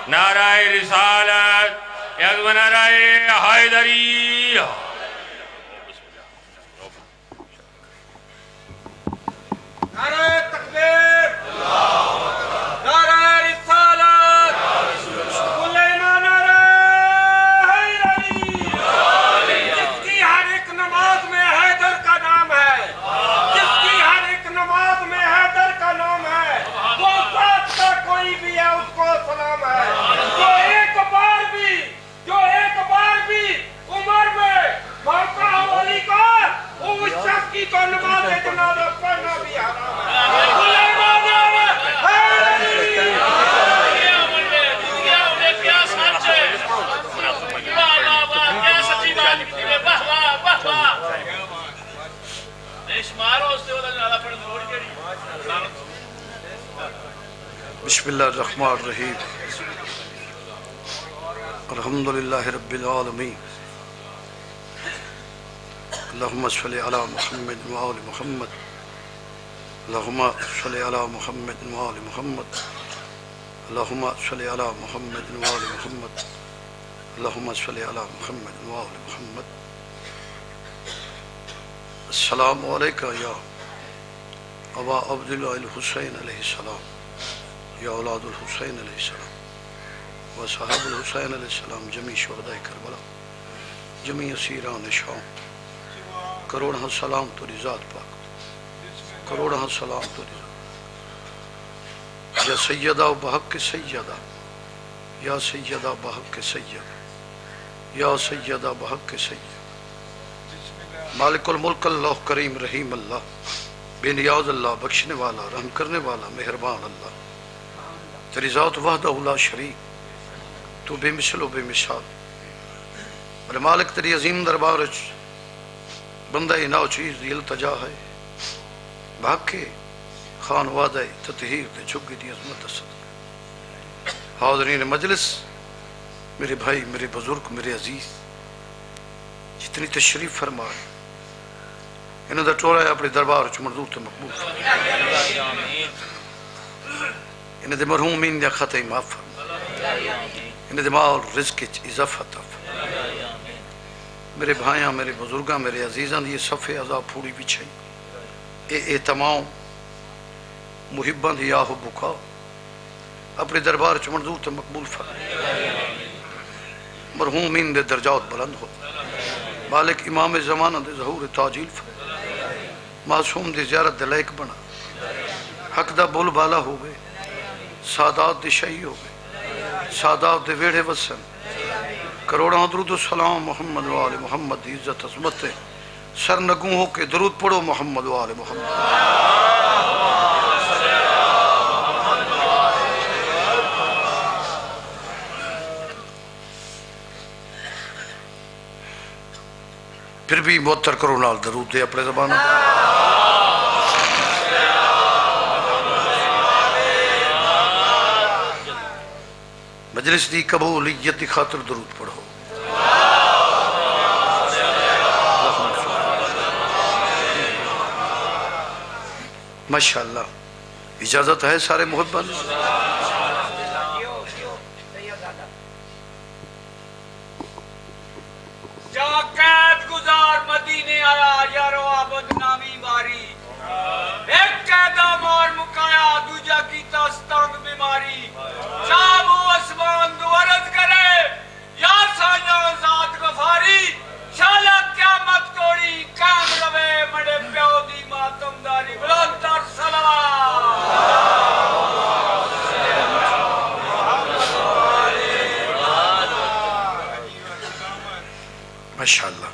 نعرہ رسالت یزم نعرہ حیدری نعرہ تکبیر نعرہ رسالت سلیمان نعرہ حیدری جس کی ہر ایک نماز میں حیدر کا نام ہے جس کی ہر ایک نماز میں حیدر کا نام ہے وہ ساتھ کا کوئی بھی ہے اس کو سلام ہے جو ایک بار بھی عمر میں موقع والی کا اس شخص کی تو نماز جنازہ پڑھنا بھی حرام ہے سلیمان نعرہ حیدری بسم اللہ الرحمن الرحیم الحمدللہ رب العالمین اللہم صلی علی محمد وآل محمد اللہم صلی علی محمد وآل محمد اللہم صلی علی محمد وآل محمد اللہم صلی علی محمد وآل محمد السلام علیکہ یا ابا عبداللہ الحسین علیہ السلام یا اولاد الحسین علیہ السلام و صحاب الحسین علیہ السلام جمیع شہداء کربلا جمیع اسیران شام کروڑہ سلام تو ذات پاک کروڑہ سلام تو ذات یا سیدہ بحق سیدہ یا سیدہ بحق سیدہ یا سیدہ بحق سیدہ مالک الملک اللہ کریم رحیم اللہ بے نیاز اللہ بخشنے والا رحم کرنے والا مہربان اللہ تیری ذات وحدہ لا شریک تو بے مثل و بے مثال میرے مالک تیری عظیم دربار بندہ ناو چیز دی التجا ہے بھاکے خان وعدہ تطہیر دے جھگی دی عظمت صدق حاضرین مجلس میرے بھائی میرے بزرگ میرے عزیز جتنی تشریف فرمائے انہوں دا ٹورا ہے اپنے دربار چ مردود تے مقبول انہیں دے مرحومین دے خطۂ معاف فرما انہیں دے مال رزق اضافہ عطا فرما میرے بھائیاں میرے بزرگاں میرے عزیزاں دی صفحے عذاب پھوڑی بچھائی اے تمام محباں دی آہ و بکا اپنے دربار چ مردود تے مقبول فرما مرحومین دے درجات بلند ہو مالک امام زمانہ دے ظہور تاجیل فرما معصوم دی زیارت دے لائق بنا حق دا بول بالا ہوئے سادات دی شہی ہوئے سادات دے ویڑے وسن کروڑاں درود و سلام محمد و آل محمد دی عزت عظمت سر نگوں ہو کے درود پڑھو محمد و آل محمد پھر بھی معطر کرو نال درود دے اپنے زبانوں مجلس دی قبولیت دی خاطر درود پڑھو ماشاءاللہ اجازت ہے سارے محبت جا قید گزار مدینے آیا یارو آبد نامی ماری ایک قیدہ مار مکایا دوجہ کی تاستانگ بیماری شام و اسمان دو عرض کرے یا سائیاں ذات غفاری شالا قیامت کوڑی کام روے مڑے پیو دی ماتم داری بلند تر صلوات ماشاءاللہ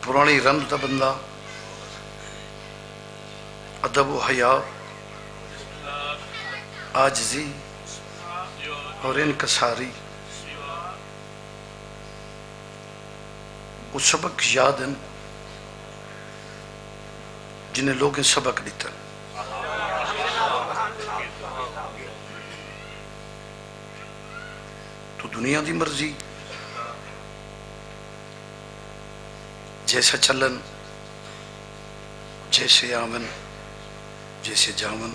پرانی رمز دا بندہ ادب و حیا عاجزی اور انکساری وہ سبق یاد ہیں جنہیں لوگیں سبق دیتا تو دنیا دی مرضی جیسا چلن جیسے آمن جیسے جامن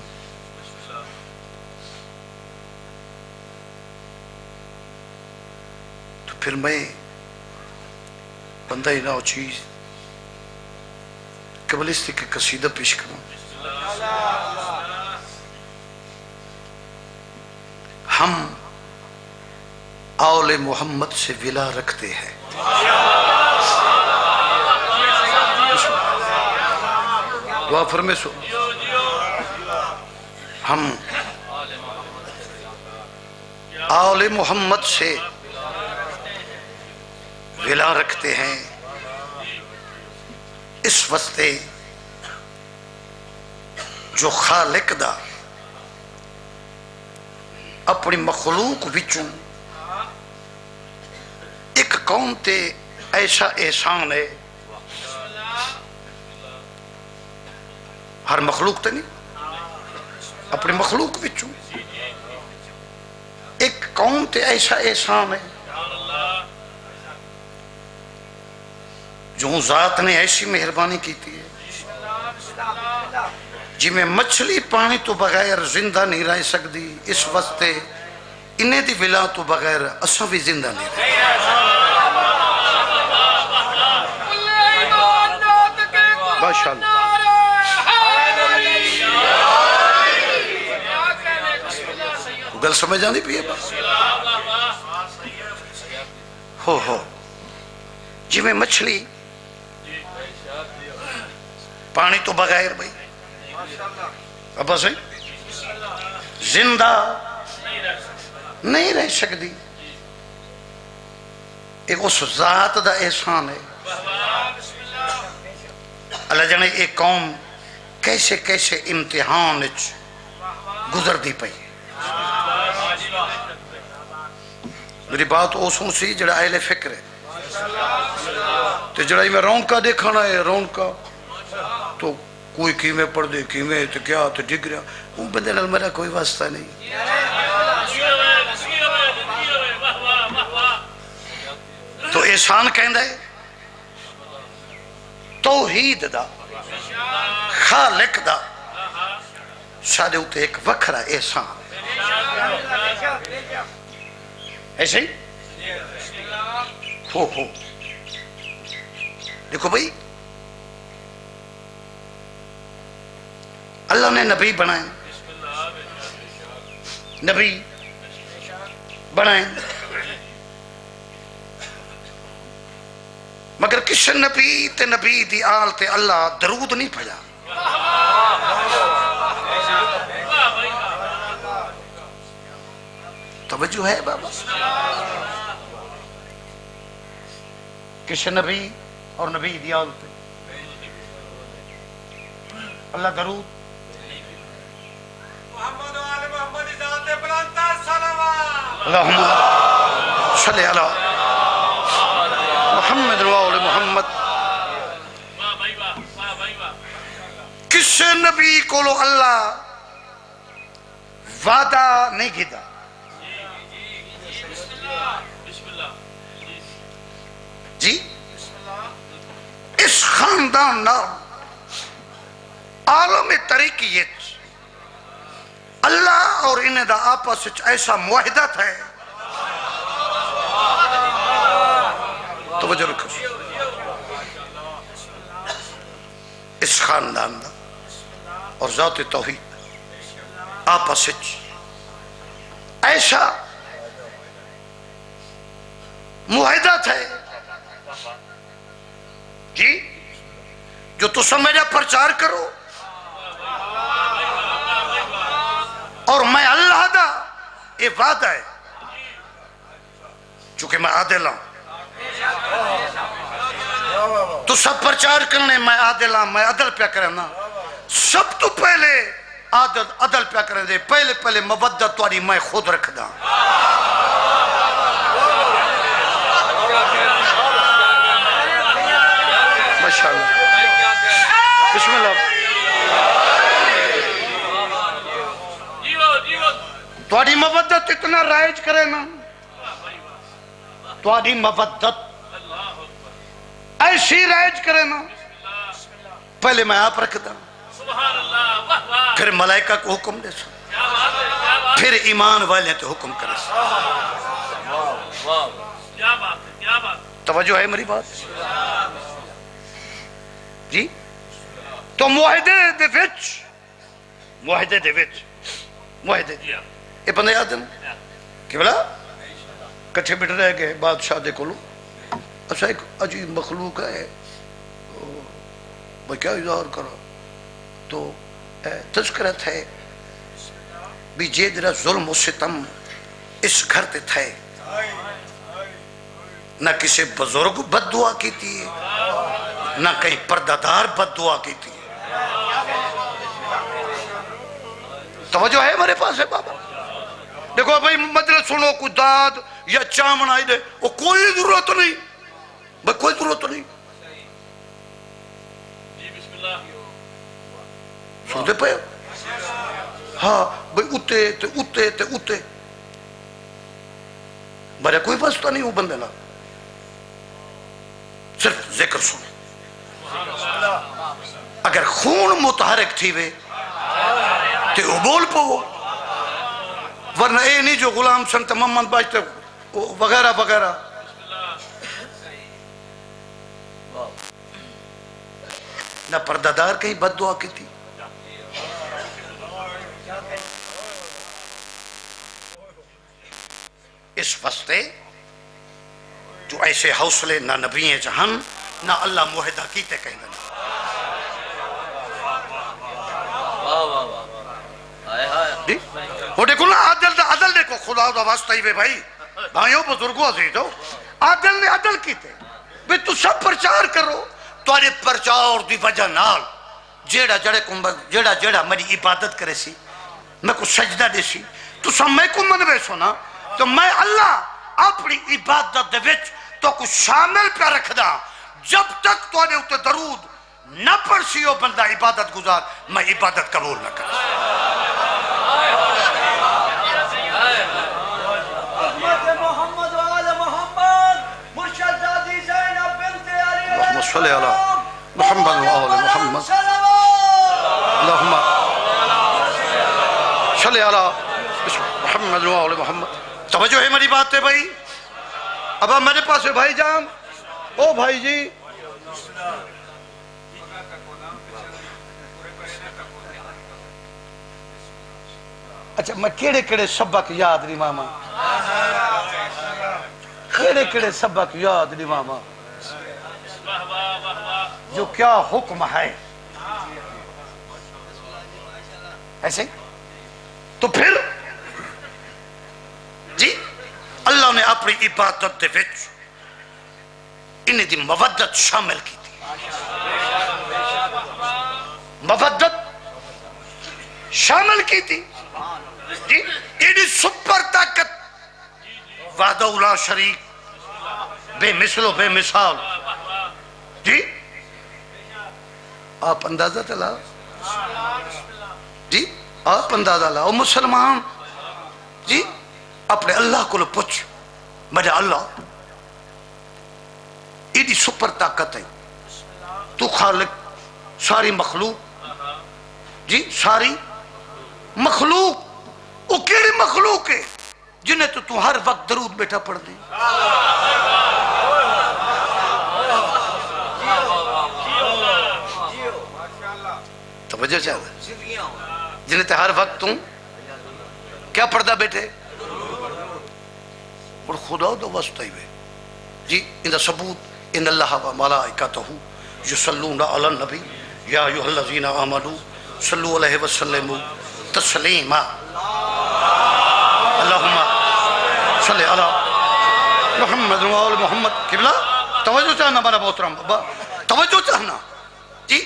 پھر میں بندہ ہی نہ ہو چیز قبلستی کے قصیدہ پیش کروں. ہم آل محمد سے ولا رکھتے ہیں. دعا فرمے سو. ہم آل محمد سے ولا رکھتے ہیں اس واسطے جو خالق دا اپنی مخلوق وچوں ایک قوم تے ایسا احسان ہے. ہر مخلوق تے نہیں، اپنی مخلوق وچوں ایک قوم تے ایسا احسان ہے جو ذات نے ایسی مہربانی کی تھی جی میں مچھلی پانی تو بغیر زندہ نہیں رہ سکتی، اس واسطے انہیں دی ولا تو بغیر اساں بھی زندہ نہیں رہ. ماشاءاللہ گل سمجھ آندی پئی ہے بس. ہو جی میں مچھلی پانی تو بغیر بھائی ابا سے زندہ نہیں رہ سکتی. ایک اس ذات دا احسان ہے. اللہ جانے ایک قوم کیسے کیسے امتحان گزر دی پئی. میری بات اوسوں سی جڑا اہل فکر ہے تو جڑا میں رونقا دیکھانا ہے رونقا تو کوئی کیمیں پڑھ دے کیمیں تو کیا تو ڈگ رہا ان بندے نال میرا کوئی واسطہ نہیں. تو احسان کہندا ہے توحید دا خالق دا سادے ہوتے ایک وکھرا احسان ایسے ہی ہو. دیکھو بھائی اللہ نے نبی بنائے نبی بنائے مگر کس نبی تے نبی دی آل تے اللہ درود نہیں پڑھا. توجہ ہے بابا. کس نبی اور نبی دی آل تے اللہ درود محمد و آل محمد ذات بلندہ صلوات. اللہم صلی علی محمد و آل محمد. کس نبی کو لو اللہ وعدہ نہیں گھدا جی اس خاندان نام عالم طریقیت اللہ اور انہیں دا آپس ایسا معاہدہ ہے. توجہ رکھو اس خاندان دا اور ذات توحید آپس ایسا معاہدہ ہے جی جو تسا میرا پرچار کرو اور میں اللہ دا یہ وعدہ ہے چونکہ میں عادل ہوں تو سب پرچار کرنے میں عادل ہوں میں عدل پیا کرنا سب تو پہلے عدل پیا کرنے دے پہلے مودت تواری میں خود رکھ دا. ماشاءاللہ بسم اللہ. تواری مودت اتنا رائج کرے نا تواری مودت ایسی رائج کرے نا پہلے میں آپ رکھ دا پھر ملائکہ کو حکم دے سا پھر ایمان والے تو حکم کرے سا. کیا بات ہے، کیا بات ہے. توجہ ہے میری بات جی. تو معاہدے دے وچ معاہدے یہ بندے یاد ہیں کہ بلا کٹھے بٹ رہ گئے بادشاہ دے کولو. اچھا ایک عجیب مخلوق ہے میں کیا اظہار کرا تو تذکرت ہے بھی جے جرا ظلم و ستم اس گھر تے تھے نہ کسی بزرگ بد دعا کی تھی نہ کہیں پردادار بد دعا کی تھی. توجہ ہے میرے پاس ہے بابا. دیکھو بھائی مجلس سنو کوئی داد یا چامن آئی دے وہ کوئی ضرورت نہیں بھائی کوئی ضرورت نہیں. جی بسم اللہ. سن دے پہ ہاں بھائی اتے میرا کوئی واسطہ نہیں وہ بندے نا صرف ذکر سن. اگر خون متحرک تھی وے تے وہ بول پو ورنہ اے نہیں جو غلام سنت محمد باجتے وغیرہ وغیرہ. نہ پردادار کہیں بد دعا کی تھی اس واسطے جو ایسے حوصلے نہ نبی جہان نہ اللہ معاہدہ کیتے کہیں گے. جی وہ دیکھو نا عدل دیکھو خدا دا واسطہ ہی بھائی بھائیوں بزرگوں عزیزوں عدل نے عدل کیتے بھی تو سب پرچار کرو تواڈے پرچار دی وجہ نال جیڑا میری عبادت کرے سی میں کو سجدہ دے سی تو سب میں کو منوے سونا تو میں اللہ اپنی عبادت دے وچ تو کو شامل پہ رکھ دا. جب تک تو نے اتے درود نہ پڑھ سی ہو بندہ عبادت گزار میں عبادت قبول نہ کر. محمد وآل محمد مرشد زادی زینب بنت علی اللہم صلی علی محمد وآل محمد اللہم صلی علی محمد وآل محمد. توجہ ہے میری بات ہے بھائی. اب میرے پاس ہے بھائی جان او بھائی جی اچھا میں کیڑے سبق یاد نہیں ماما کیڑے سبق یاد نہیں ماما جو کیا حکم ہے ایسے تو پھر جی اللہ نے اپنی عبادت دے وچ انہیں دی مودت شامل کی تھی. مودت شامل کی تھی جی. ایڈی سپر طاقت وحدہ لا شریک بے مثل و بے مثال جی. آپ اندازہ تلا جی آپ اندازہ لا مسلمان جی اپنے اللہ کو لو پوچھ میرے اللہ ایڈی سپر طاقت ہے تو خالق ساری مخلوق جی ساری مخلوق وہ کیڑی مخلوق ہے جنہیں تو ہر وقت درود بیٹھا پڑھ دی. توجہ چاہتا جنہیں تو ہر وقت تم کیا پڑھتا بیٹھے اور خدا دو واسطہ ہی ہوئے جی. ان ثبوت ان اللہ و ملائکتہ یصلون علی النبی یا ایھا الذین آمنوا صلوا علیہ وسلموا تسلیما. اللہم صلی علی محمد و آل محمد. قبلہ توجہ چاہنا بڑا محترم بابا توجہ چاہنا جی.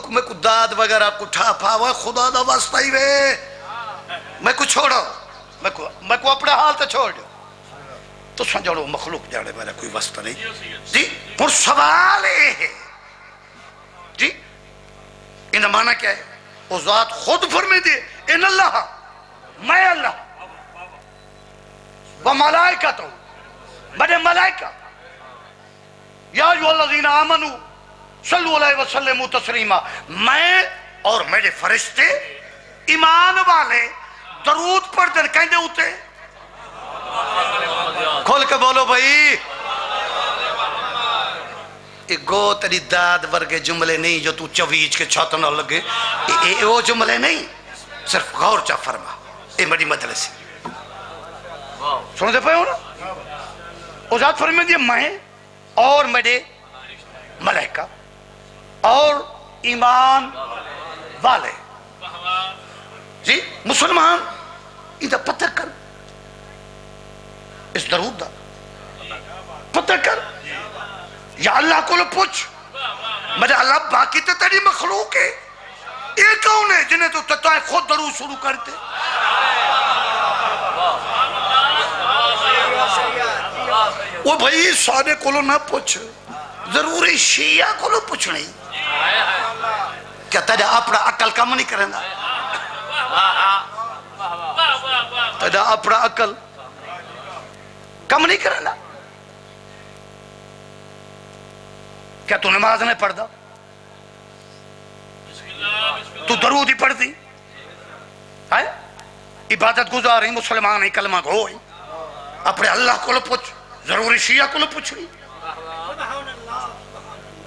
میں کو داد وغیرہ کو ٹھاپا وہ خدا دا واسطہ ہی وے میں کو چھوڑو میں کو اپنے حال تے چھوڑ دو تو سنجھو مخلوق جانے میرا کوئی واسطہ نہیں جی. پر سوال ہے جی ان معنی کیا ہے وہ ذات خود فرمے دے ان اللہ میں اللہ وہ ملائکہ تو میرے ملائکہ یا ایھا الذین آمنوا صلو علیہ وسلم تسلیما میں اور میرے فرشتے ایمان والے درود پڑھ دن کہیں دے ہوتے کھول کے بولو بھائی. گو تیری داد ورگے جملے نہیں جو تو چویچ کے چھات نہ لگے. وہ جملے نہیں، صرف غور چا فرما. اے بڑی مجلس سنتے پہ ہو نا. وہ ذات فرمائے دی میں اور میرے ملائکہ اور ایمان والے جی مسلمان ادھا پتہ کر، اس درود دا پتہ کر. یا اللہ کو لو پوچھ میرے اللہ باقی تو تیری مخلوق ہے، یہ کون ہے جنہیں تو تتائے خود درود شروع کرتے. وہ بھئی سادے کو لو نہ پوچھ، ضروری شیعہ کو لو پوچھ نہیں. کیا تیرا اپنا عقل کم نہیں کرنا؟ تیرا اپنا عقل کم نہیں کرنا؟ کیا تو نماز نہیں پڑھتا؟ تو درود ہی پڑھتی؟ عبادت گزار ہی مسلمان ہی کلمہ گو ہی. اپنے اللہ کو لو پوچھ، ضروری شیعہ کو لو پوچھ نہیں.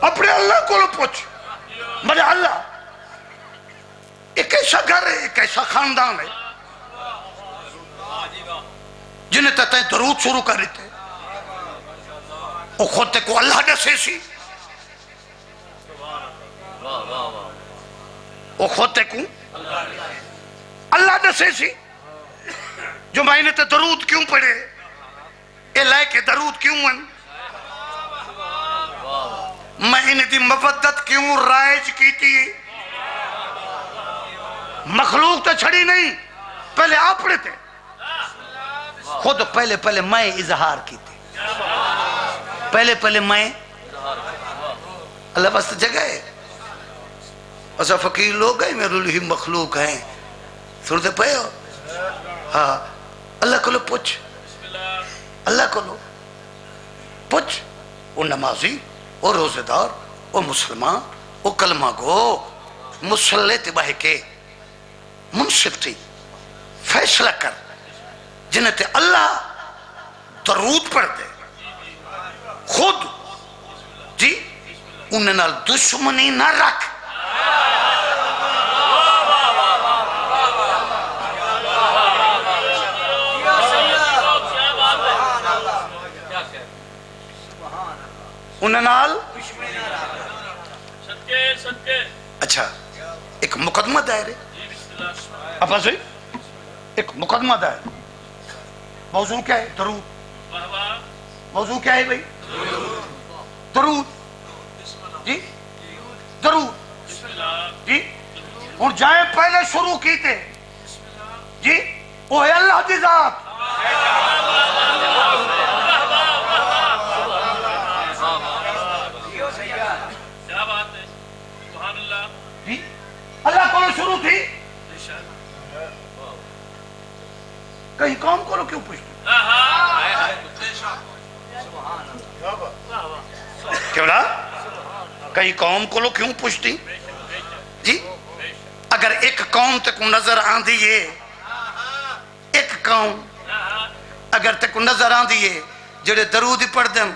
اپنے اللہ کو لو پوچھ میرے اللہ ایک ایسا گھر ہے، ایک ایسا خاندان ہے جنہیں تتائیں درود شروع کر رہتے وہ خود تے کو اللہ دسے سی، وہ خود تے کو اللہ دسے سی. جو میں نے تے درود کیوں پڑھے، اے لائے کے درود کیوں من، میں انہیں دی مفدت کیوں رائج کی تھی. مخلوق تو چھڑی نہیں، پہلے آپ پڑھے تھے خود. پہلے میں اظہار کی تھی، پہلے میں اللہ واسطے جگہ ہے. ایسا فقیر لوگ ہیں میرے لیے مخلوق ہیں. سنتے پہ ہو؟ ہاں اللہ کو لو پوچھ، اللہ کو لو پوچھ. وہ نمازی، وہ روزے دار، وہ مسلمان، وہ کلمہ گو، مسلح تباہ کے منصف تھی. فیصلہ کر جنہیں تے اللہ درود پڑھ دے خود جی انہیں نال دشمنی نہ رکھ. انہیں نال اچھا ایک مقدمہ دائر ہے ابا سے، ایک مقدمہ دائر. موضوع کیا ہے؟ درود. موضوع کیا ہے بھئی؟ درود جی، درود جی. اور جائیں پہلے شروع کی تھے جی، وہ ہے اللہ دی ذات. اللہ کو شروع تھی، کہیں قوم کو کیوں پوچھتے؟ کیوں نا کہیں قوم کو کیوں پوچھتی جی؟ اگر ایک قوم تک نظر آن دیئے، ایک قوم اگر تک نظر آن دیئے جڑے درود پڑھ دیں،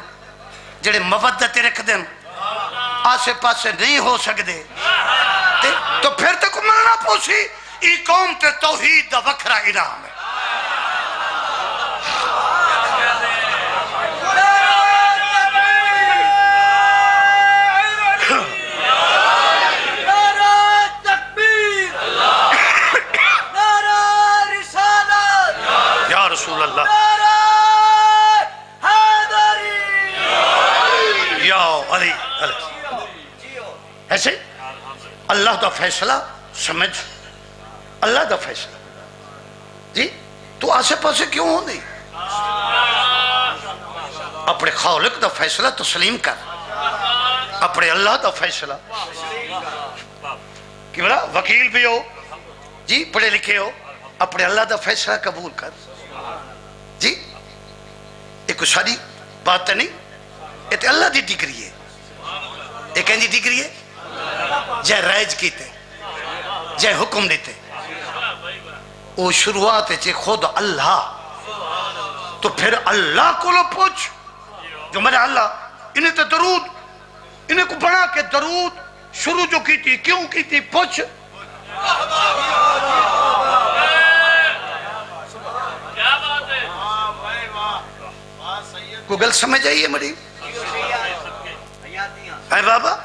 جڑے مودت رکھ دیں، آسے پاسے نہیں ہو سکتے، تو پھر تک مرنا پوچھی. ای قوم تے توحید دا وکھرا انعام ہے. یا رسول اللہ، یا علی ایسے اللہ دا فیصلہ سمجھ، اللہ دا فیصلہ جی. تو آسے پاسے کیوں ہو نہیں؟ اپنے خالق دا فیصلہ تسلیم کر، اپنے اللہ دا فیصلہ. کہ بڑا وکیل بھی ہو جی، پڑھے لکھے ہو، اپنے اللہ دا فیصلہ قبول کر جی. ایک ساری بات نہیں، یہ اللہ دی ڈگری ہے. ایک کہیں دی ڈگری ہے جائے رائج کیتے، جائے حکم دیتے. وہ شروعات چے خود اللہ تو پھر اللہ کو لو پوچھ جو میرے اللہ انہیں تو درود انہیں کو بنا کے درود شروع جو کی تھی کیوں کی تھی پوچھ کو گل سمجھ آئیے مری اے بابا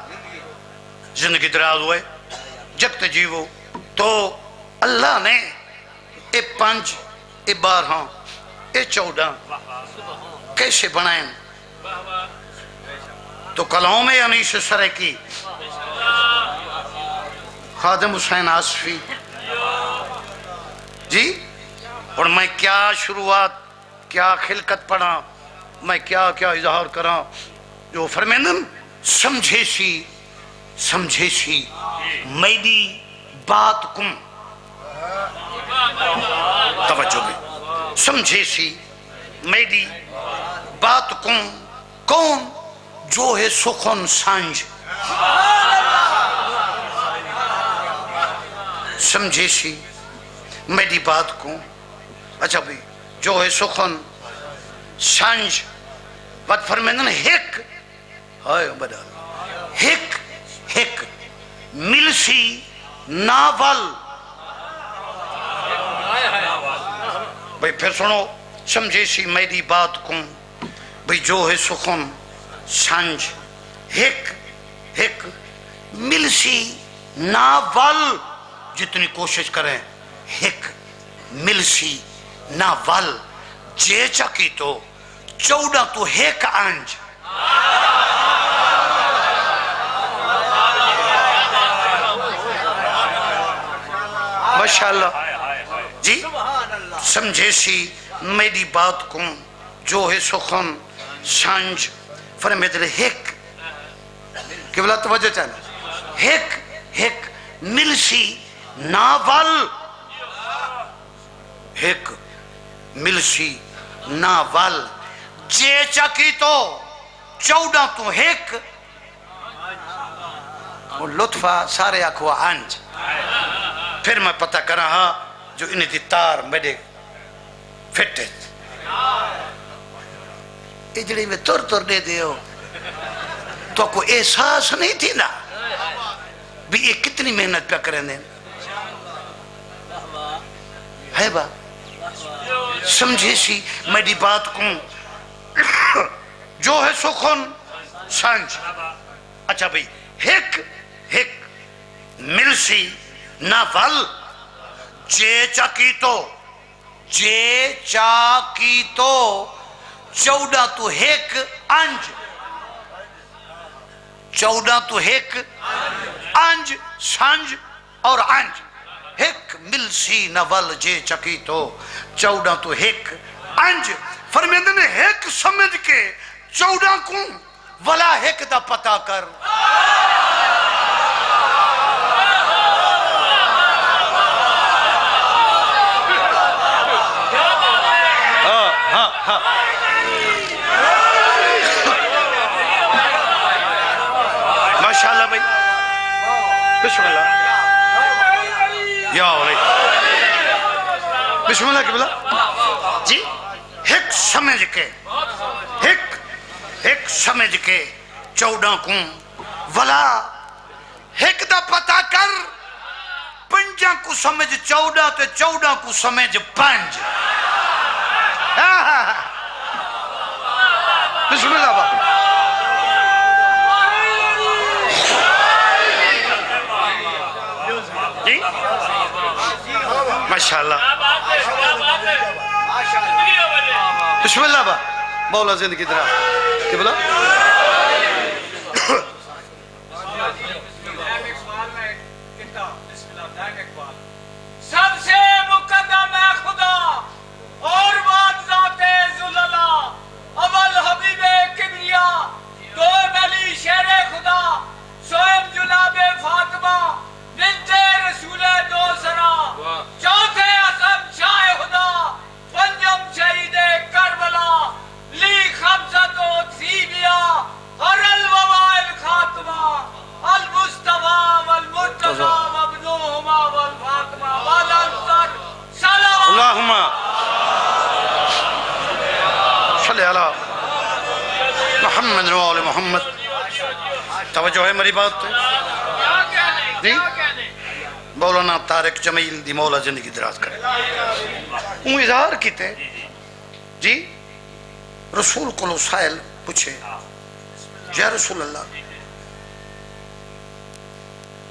زندگی دراز ہوئے جگت جیو تو اللہ نے اے 5 اے 12 اے 14 کیسے بنائیں تو کلام انیس سرے کی خادم حسین آصفی جی اور میں کیا شروعات کیا خلقت پڑھا میں کیا اظہار کرا جو فرمیندن سمجھے سی میری بات کم توجہ میں سمجھے سی میری بات کم کون جو ہے سخن سانج سمجھے سی میری بات کو اچھا بھی جو ہے سخن سانج بات فرمیندن ہک ہائے بڑا ہک ملسی ناول بھئی پھر سنو سمجھے سی میری بات کو بھئی جو ہے سخن سانج ہک ملسی ناول جتنی کوشش کریں ہک ملسی ناول جے چکی تو 14 تو ہک آنج ماشاءاللہ جی سمجھے سی میری بات کو جو ہے سخن سانج فرمیدر ہک کہ بلا توجہ چاہنا ہک ملسی ناول ہک ملسی ناول جے چکی تو 14 تو ہک اور لطفہ سارے آکھوا آنج پھر میں پتہ کر رہا جو انہیں دی تار میرے فٹت اجڑی میں تر دے دیو تو کو احساس نہیں تھی نا بھی یہ کتنی محنت پہ کریں دیں ہے با سمجھے سی میری بات کو جو ہے سخن سانج اچھا بھئی ہک ملسی ناول جے چاکی تو 14 تو ہک انج 14 تو ہک انج سانج اور انج ہک ملسی ناول جے چکی تو 14 تو ہک انج فرمیندے نے ہک سمجھ کے 14 کو ولا ہک دا پتا کر ماشاءاللہ بھائی بسم اللہ یا علیہ بسم اللہ کی بلا جی ہک سمجھ کے 14 کو ولا ہک دا پتا کر 5 کو سمجھ 14 تے 14 کو سمجھ 5 بسم اللہ با جی ماشاءاللہ بسم اللہ با مولا زندگی درا کہ بلا سب سے مقدم ہے خدا اور بات ذات ذلالہ اول حبیب کبریا دوم علی شیر خدا سوئم جناب فاطمہ بنت رسول دوسرا چوتھے عصم شاہ خدا پنجم شہید کربلا لی خمسہ تو تھیبیا اور الوبائل خاتمہ المس صلی علی محمد و آل محمد. توجہ ہے میری بات پہ جی. مولانا طارق جمیل دی مولا زندگی دراز کرے وہ اظہار کیتے جی. رسول کو سائل پوچھے یا رسول اللہ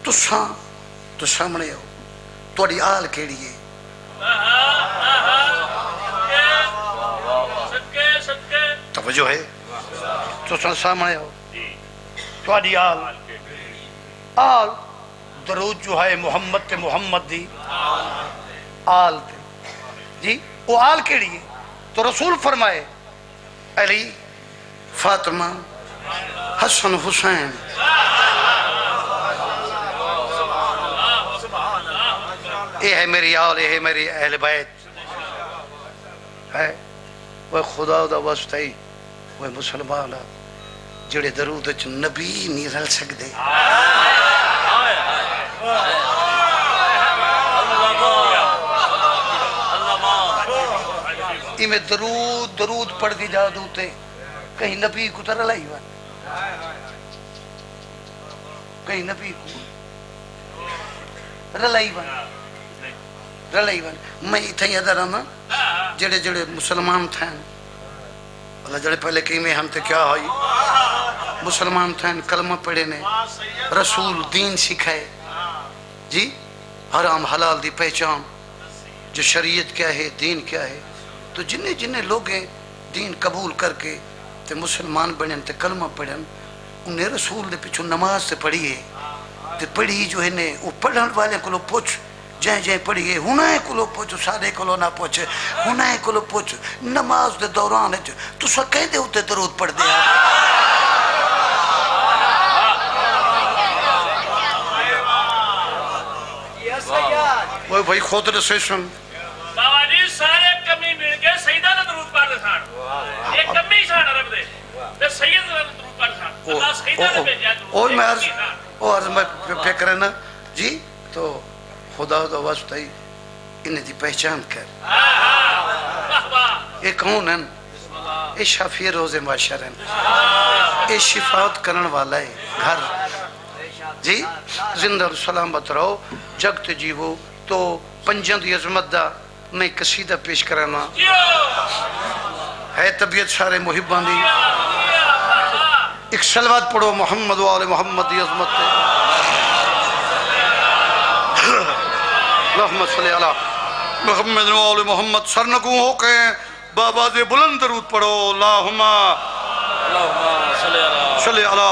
تو سامنے ہو تھوڑی آل کیڑی ہے؟ توجہ ہے تو سامنے ہو تھوڑی آل درود جو ہے محمد تے محمد دی آل تے جی. وہ آل کیڑی ہے؟ تو رسول فرمائے علی فاطمہ حسن حسین. یہ ہے میری آل، یہ ہے میری اہل بیت ہے. وہ خدا دا واسطہ ہی وہ مسلمان جڑے درود وچ نبی نہیں رل سکدے. میں درود پڑھ دی جا دوتے کہیں نبی کو تر لائی ون، کہیں نبی کو رلائی ون. میں اتھا ہی ادھر آنا جڑے جڑے مسلمان تھے اللہ جڑے پہلے کہیں میں ہم تے کیا ہوئی مسلمان تھے کلمہ پڑھے نے رسول دین سکھائے جی. حرام حلال دی پہچان جو شریعت کیا ہے دین کیا ہے. تو جنہیں لوگیں دین قبول کر کے تے مسلمان بنن تے کلمہ پڑھن انہیں رسول دے پیچھو نماز تے پڑھی ہے تے پڑھی جو ہے نے وہ پڑھن والے کو پوچھ جائیں پڑھی ہے ہنائے کو پوچھ سارے کو نہ پوچھ ہنائے کو پوچھ نماز دے دوران تو سا کہیں دے ہوتے درود پڑھ دیا. وہ بھائی خود رسے سن بابا جی سارے کمی مل کے سیدہ دا درود پڑھ دے سان ایک کمی سان عرب دے تے سید دا درود پڑھ سان اللہ سیدہ نے بھیجا اور میں عرض میں فکر ہے نا جی. تو خدا دا واسطہ ہی انہیں دی پہچان کر یہ کون ہیں؟ یہ شافی روز معاشر ہیں، یہ شفاعت کرن والا ہے گھر جی. زندہ سلامت رہو جگت جیو. تو پنجوں دی عظمت دا میں قصیدہ پیش کرانا ہے طبیعت سارے محبان دی. ایک صلوات پڑھو محمد و آل محمد دی عظمت تے. اللہم صلی علی محمد و آل محمد. سرنگوں ہو کے بابا دے بلند درود پڑھو. اللہم صلی علی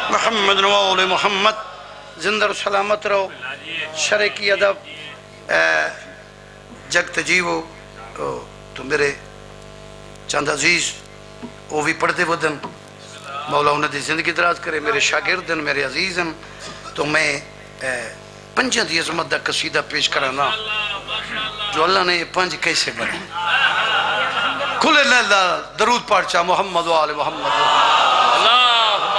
محمد و آل محمد. زندہ سلامت رہو. شرع کی ادب جگت جیو. تو میرے چند عزیز وہ بھی پڑھتے ودن مولا انہیں دی زندگی دراز کرے. میرے شاگردن میرے عزیز ہیں. تو میں پنجہ دی عظمت دا قصیدہ پیش کرانا جو اللہ نے یہ پنج کیسے بڑھے. کھلے نیلہ درود پڑھ چاہ محمد و آل محمد. اللہم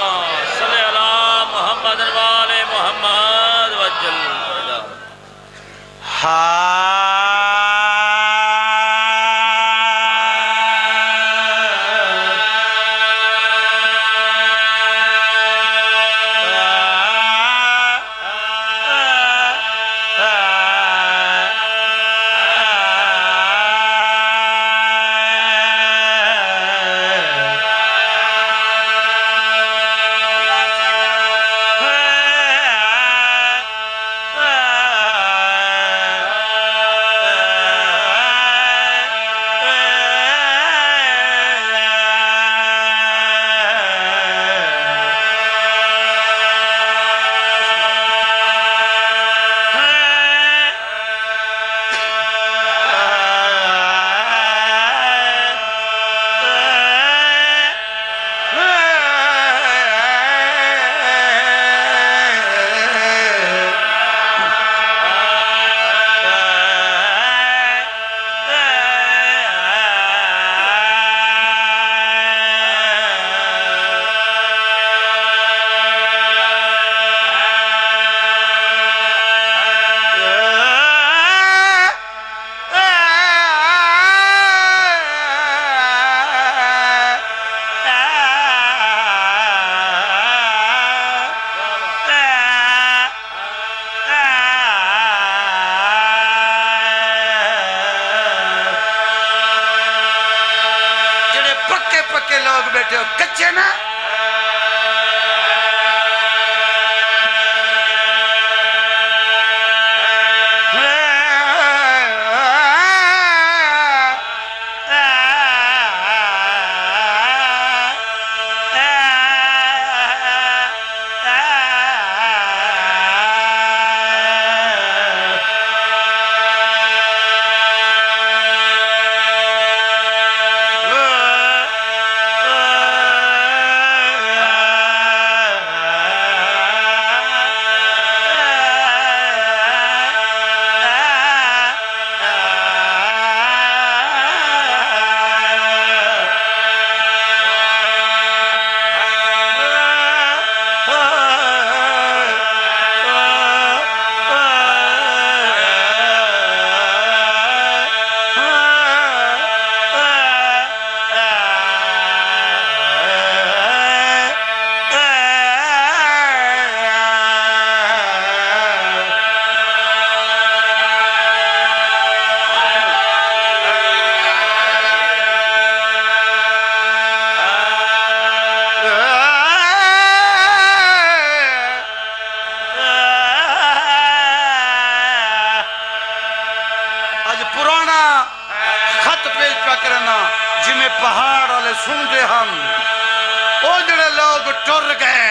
صلی علی محمد و آل محمد وجل. بیٹھے ہو کچے نا پہاڑ والے سنتے ہم وہ جڑے لوگ ٹر گئے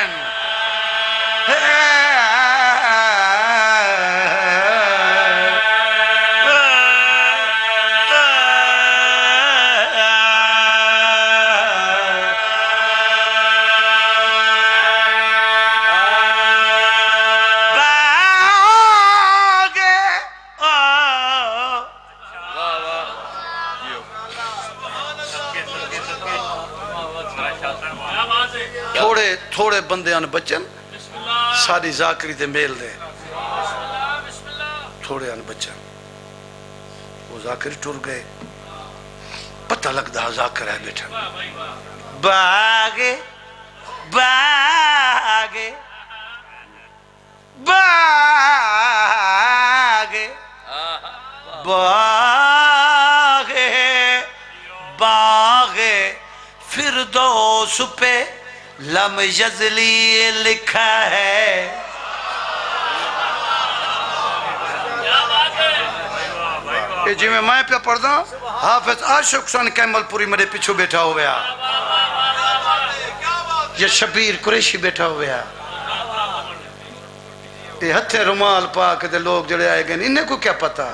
تھوڑے بندے آن بچن ساری ذاکری دے میل دے تھوڑے آن بچن وہ ذاکری ٹر گئے پتہ لگتا ذاکر ہے بیٹھا باغے باغے باغے باغے باغے فردوس پہ لم یزلی لکھا ہے جی میں پہ پڑھتا ہوں حافظ عاشق حسین کیمل پوری میرے پیچھو بیٹھا ہویا یہ شبیر قریشی بیٹھا ہویا یہ ہتھے رومال پاک دے لوگ جڑے آئے گئے انہیں کو کیا پتا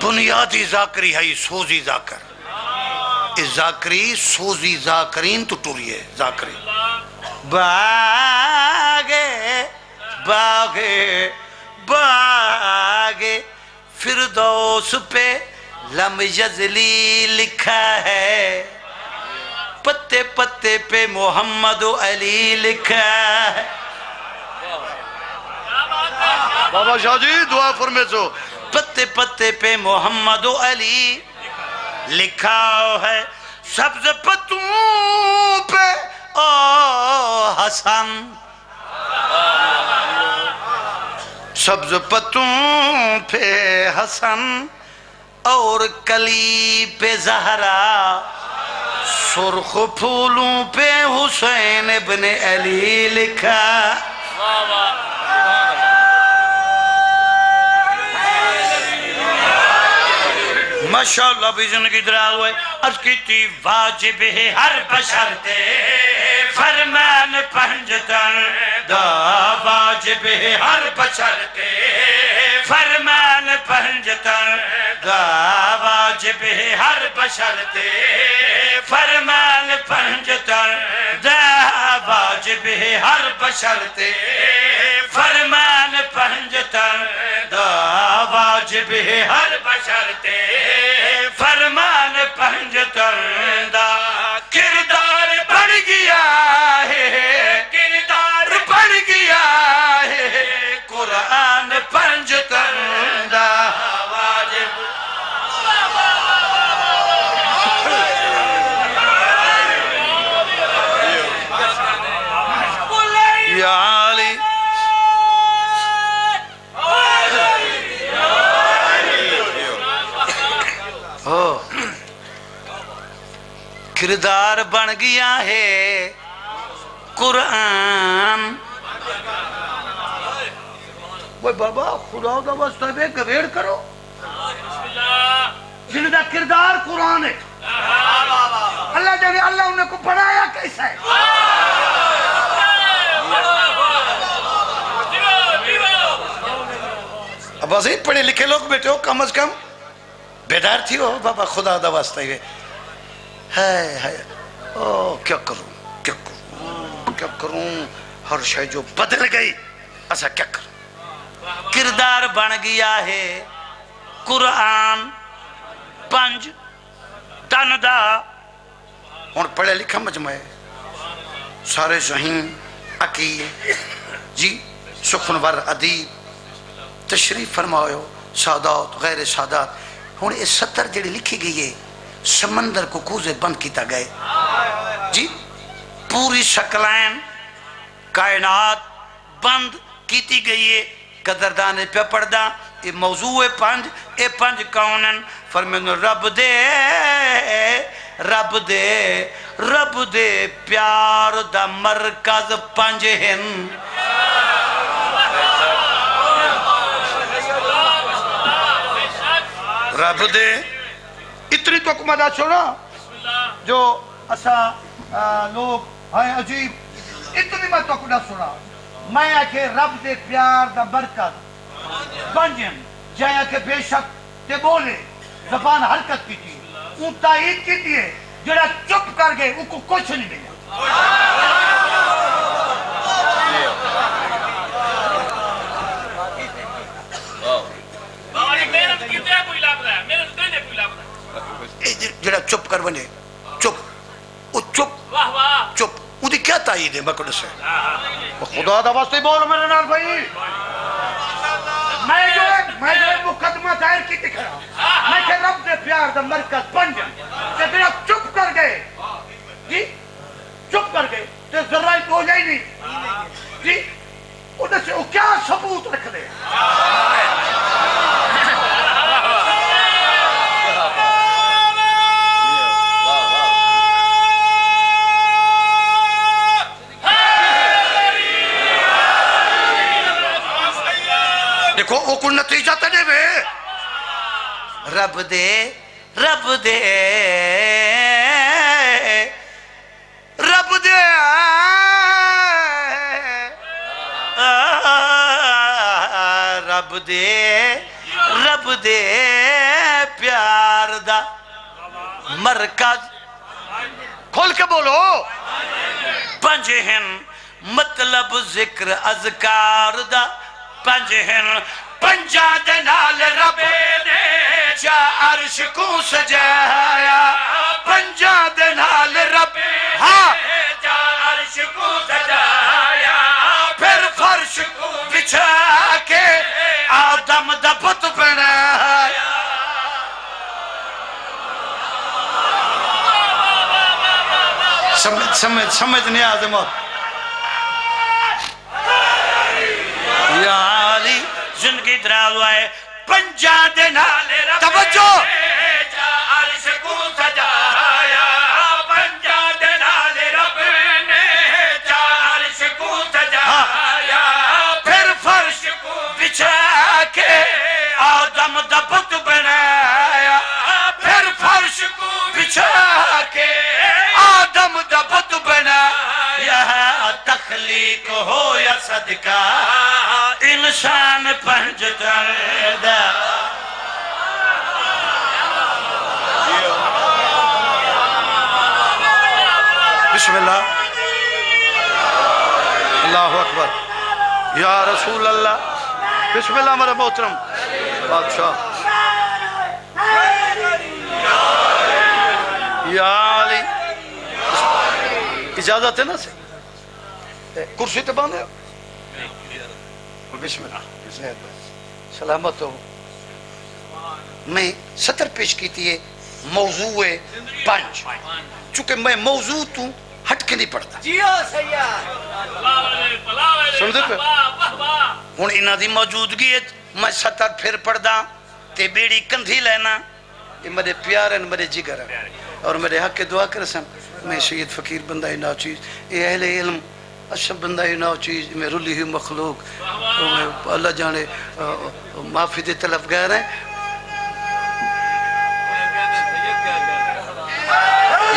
بنیادی ذاکری ہے یہ سوزی ذاکر اس ذاکری سوزی ذاکرین تو ٹوریے ذاکری باغے باغے باغے فردوس پہ لم یزلی لکھا ہے پتے پتے پہ محمد علی لکھا ہے بابا شاہ جی دعا فرمے سو پتے پتے پہ محمد علی لکھا ہے سبز پتوں پہ او حسن سبز پتوں پہ حسن اور کلی پہ زہرا سرخ پھولوں پہ حسین ابن علی لکھا ماشاءاللہ بھی زندگی دراز ہوئے از کیتی واجب ہے ہر بشر تے فرمان پنجتن دا واجب ہے ہر بشر تے فرمان پنجتن دا واجب ہے ہر بشر تے فرمان پنجتن دا واجب ہے ہر بشر تے فرمان پنجتن دا واجب ہے ہر بشر تے فرمان پنجتن دا کردار بڑھ گیا ہے کردار بڑھ گیا ہے قرآن پنجتن دا واجب یا علی کردار بن گیا ہے قرآن. وہ بابا خدا دا واسطہ بے گویڑ کرو جن دا کردار قرآن ہے. اللہ جانے اللہ انہیں کو بنایا کیسا ہے. اب ایسے پڑھے لکھے لوگ بیٹھے ہو کم از کم بیدار تھی ہو بابا خدا دا واسطہ ہے. ہائے او کیا کروں ہر شے جو بدل گئی ایسا کیا کروں. کردار بن گیا ہے قرآن 5 دن دا. ہن پڑھے لکھا مجمع ہے سارے ذہین عقیل جی سخنور ادیب تشریف فرماؤ سادات غیر سادات. ہن اس 70 جڑی لکھی گئی ہے سمندر کو کوزے بند کیتا گئے جی. پوری شکلائن کائنات بند کیتی گئی ہے. قدردان پہ پڑھدا یہ موضوع 5 اے 5 کونن فرمین رب دے پیار دا مرکز 5 ہیں. رب دے اتنی تو کمدہ چھوڑا جو اسا لوگ ہیں عجیب اتنی میں تو کمدہ چھوڑا میں آکے رب دے پیار دا مرکز 5 ہیں. جائیں آکے بے شک تے بولے زبان حرکت کی تھی اون تائید کی تھی ہے جڑا چپ کر گئے ان کو کچھ نہیں ملے. جڑا چپ کر بنے چپ چپ اُدھی کیا تائید ہے مکڑ سے. خدا دا واسطے بول میرے نال بھائی میں جو ہے مقدمہ دائر کی دکھا میں کہ رب دے پیار دا مرکز 5 کہ جڑا چپ کر گئے جی چپ کر گئے تے ذرہ ہو جائے نہیں جی انہیں سے وہ کیا ثبوت رکھ دے. دیکھو وہ کوئی نتیجہ تے دے وے. رب دے پیار دا مرکز کھول کے بولو 5 ہیں. مطلب ذکر اذکار دا 5 ہیں. 5 دے نال رب نے چا عرش کو سجایا. 5 دے نال رب ہاں چا عرش کو سجایا. پھر فرش کو بچھا کے آدم دا بت بنایا. سمجھ نہیں آدم یا علی زندگی دراز ہوئے. 5 دے نال رب توجہ عرش کو سجایا. 5 دے نال رب نے عرش کو سجایا. پھر فرش کو بچھا کے آدم دا بت بنایا. پھر فرش کو بچھا کے آدم دا بت بنایا. تخلیق ہو یا صدقہ انسان 5 دا. بسم اللہ اللہ اکبر یا رسول اللہ. بسم اللہ میرے محترم بادشاہ یا علی. اجازت ہے نا سے کرسی تے باندھے بسم اللہ سلامت ہو. میں 70 پیش کی تھی موضوع 5 چونکہ میں موضوع تو ہٹ کے نہیں پڑھتا. سمجھے پہ ہوں انہاں دی موجودگی میں 70 پھر پڑھدا تے بیڑی کندھی لینا یہ میرے پیار ہیں میرے جگر ہیں اور میرے حق کے دعا کر سن میں سید فقیر بندہ ہی نہ چیز یہ اہل علم اشب بندہ ہی نہ چیز میں رلی ہوئی مخلوق اللہ جانے معافی دے طلب گئے ہیں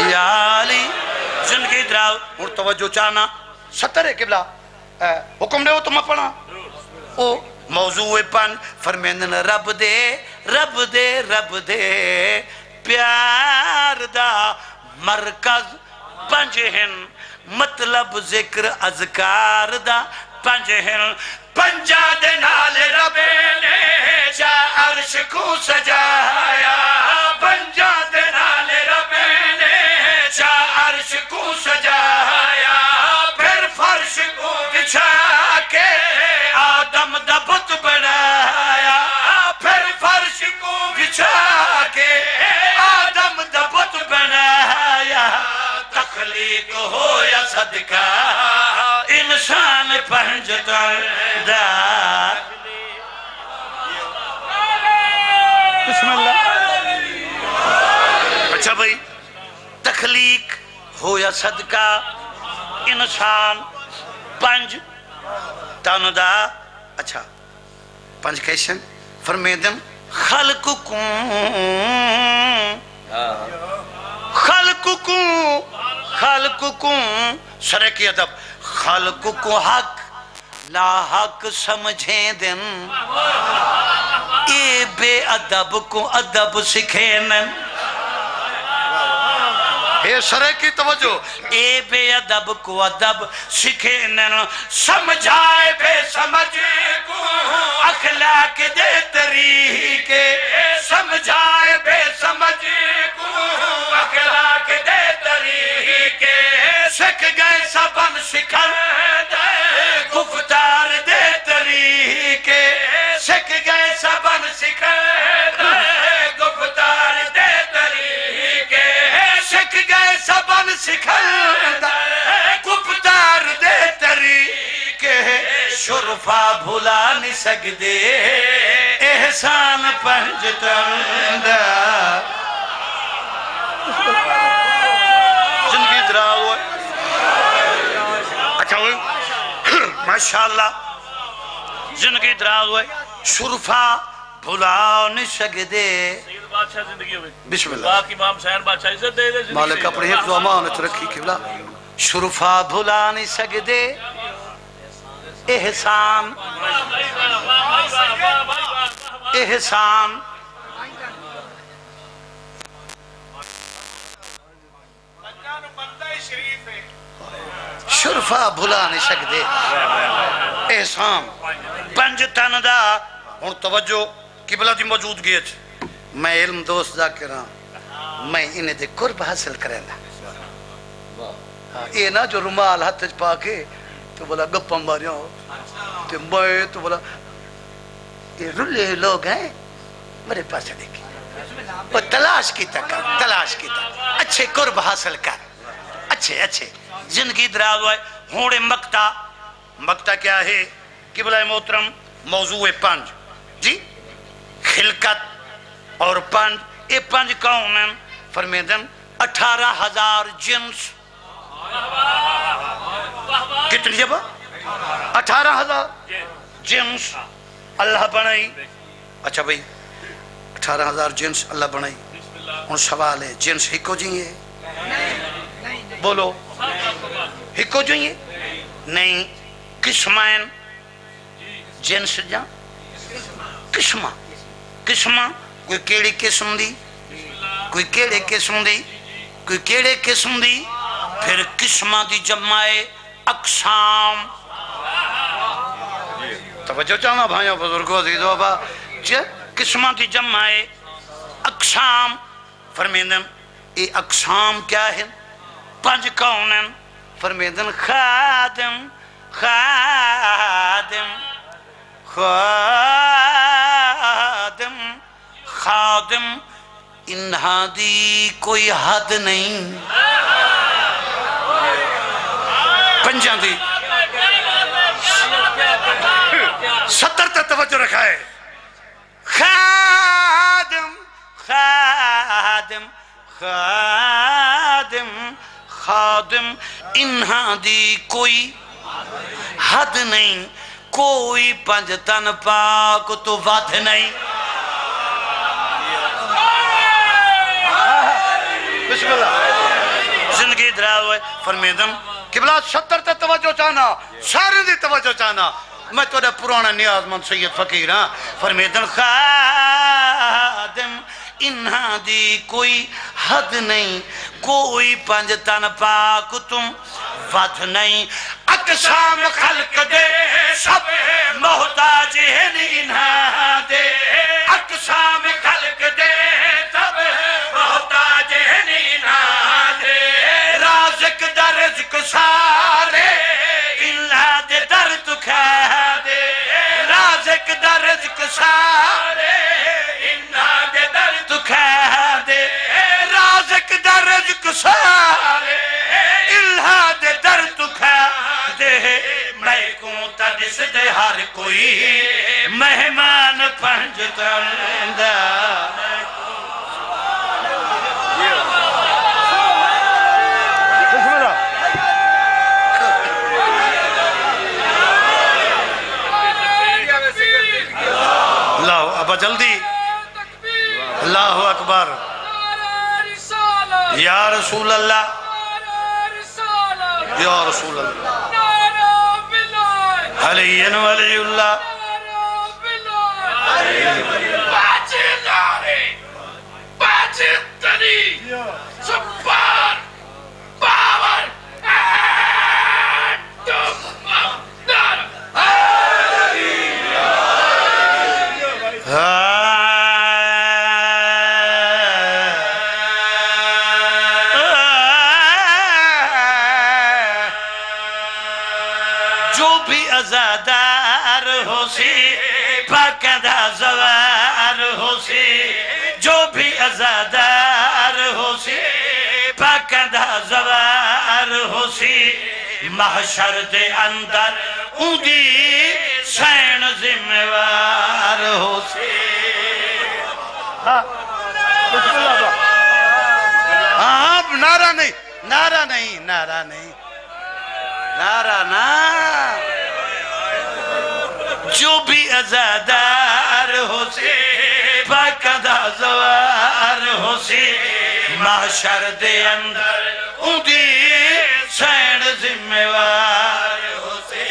یا علی زندگی دراؤ اور توجہ چاہنا ستر ہے قبلہ حکم دے ہو تو میں پڑھا او موضوع پن فرمیندن رب دے رب دے رب دے پیار دا مرکز پنج ہن مطلب ذکر اذکار دا پنج ہن پنجا دے نال رب نے جا عرش کو سجایا پنجا دے نال رب نے جا عرش کو سجایا پھر فرش کو بچھا کے آدم دا بت بنایا پھر فرش کو بچھا کے آدم دا بت بنایا تخلیق ہو یا صدقہ انسان پنجتر دا بسم اللہ اچھا بھائی تخلیق ہو یا صدقہ انسان پنج تانو دا اچھا پنج کیسن فرمیدن خلقکم خلقکم خلقکم سرکی ادب خلقکم حق لا حق سمجھیں دن اے بے ادب کو ادب سکھینن اے سرے کی توجہ اے بے ادب کو ادب سکھینن سمجھائے بے سمجھ کو اخلاق دے طریقے سمجھائے بے سمجھ کو اخلاق دے طریقے سکھ گئے سبن سکھر دے گفتار دے طریقے سکھ گئے سبن سکھر دے گفتار دے طریقے سکھ گئے سبن سکھر دے گفتار دے طریقے شرفا بھلا نہیں سکدے احسان پنجتن دا زندگی دراؤ اچھا ہوئی ماشاءاللہ زندگی دراؤ ہوئی شرفا بھلا نہیں سکدے بسم اللہ مالک اپنے حفظ و امانت رکھی قبلہ شرفا بھلا نہیں سکدے احسان احسان شرفا بھلا نہیں سکدے احسان پنج تن دا اور توجہ قبلہ دی موجودگی ہے میں علم دوست ذاکر ہاں میں انہیں دے قرب حاصل کریں گا یہ نا جو رمال ہاتھ پا کے تو بولا گپا ماریاں ہو تو میں تو بولا یہ رلے لوگ ہیں میرے پاس دیکھیں وہ تلاش کی تک تلاش کی تک اچھے قرب حاصل کر اچھے اچھے زندگی دراز ہوئے ہوڑے مکتا مکتا کیا ہے قبلہ محترم موضوع پنج جی خلقت اور پنج اے پنج کون ہیں فرمیدن 18,000 جنس کتنی جب 18,000 جنس اللہ بنائی اچھا بھئی 18,000 جنس اللہ بنائی ان سوال ہے جنس ہکو جائیں بولو ہکو جائیں نہیں قسمائن جنس جا قسمہ قسمہ کوئی کیڑی قسم دی کوئی کیڑے قسم دی کوئی کیڑے قسم دی پھر قسمہ دی جمعے اقسام توجہ چاہنا بھائیوں بزرگوں عزیزوں ابا قسمہ دی جمعے اقسام فرمیدن اے اقسام کیا ہے پنج کون ہیں فرمیدن خادم خادم خادم خادم انہاں دی کوئی حد نہیں پنجاں دی 70 تا توجہ رکھا ہے خادم خادم خادم خادم خادم انہاں دی کوئی حد نہیں کوئی پنج تن پاک تو ود نہیں بسم اللہ زندگی درا ہوئے فرمیدم قبلہ 70 تے توجہ چاہنا سارے دی توجہ چاہنا میں تو پرانا نیاز مند سید فقیر ہاں فرمیدن خادم انہاں دی کوئی حد نہیں کوئی پنج تن پاک تم ود نہیں اقسام خلق دے سب محتاج ہیں انہاں دے اقسام خلق دے سب محتاج ہیں انہاں دے رازق در رزق سارے انہاں دے در تو کھا دے رازق در رزق سارے انہاں دے در تو کھا دے رازق در رزق سارے انہاں دے در تو کھا دے میں کوں تا دس دے ہر کوئی مہمان پنجتا لیندہ اللہ ابا جلدی اللہ اکبر یا رسول اللہ یا رسول اللہ علی ولی اللہ باچے نارے باچے تنی سپار پاور جو بھی ازادار ہو سی پاکدہ زوار ہو سی جو بھی ازادار ہو سی پاکدہ زوار ہو سی محشر دے اندر اندی سین ذمہوار ہو سی آپ نعرہ نہیں نعرہ نہیں نعرہ نہیں نعرہ نا جو بھی ازادار ہو سی پاکدہ زوار ہو سی محشر دے اندر اندی سین ذمہوار ہو سی